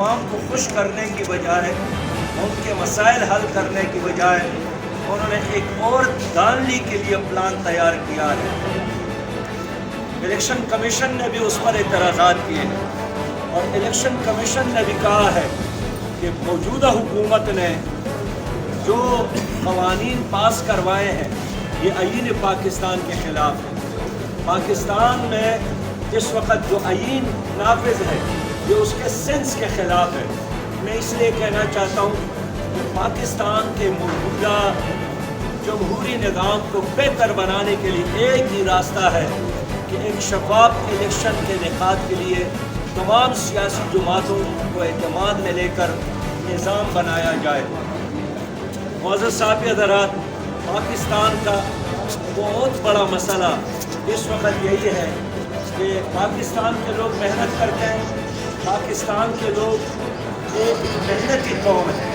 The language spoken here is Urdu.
عوام کو خوش کرنے کی بجائے، ان کے مسائل حل کرنے کی بجائے انہوں نے ایک اور دانلی کے لیے پلان تیار کیا ہے۔ الیکشن کمیشن نے بھی اس پر اعتراضات کیے ہیں، اور الیکشن کمیشن نے بھی کہا ہے کہ موجودہ حکومت نے جو قوانین پاس کروائے ہیں یہ آئین پاکستان کے خلاف ہے۔ پاکستان میں اس وقت جو آئین نافذ ہے یہ اس کے سینس کے خلاف ہے۔ میں اس لیے کہنا چاہتا ہوں کہ پاکستان کے موجودہ جمہوری نظام کو بہتر بنانے کے لیے ایک ہی راستہ ہے کہ ایک شفاف الیکشن کے انعقاد کے لیے تمام سیاسی جماعتوں کو اعتماد میں لے کر نظام بنایا جائے۔ معزز صاحب حضرات، پاکستان کا بہت بڑا مسئلہ اس وقت یہی ہے کہ پاکستان کے لوگ محنت کرتے ہیں، پاکستان کے لوگ ایک محنتی قوم ہے،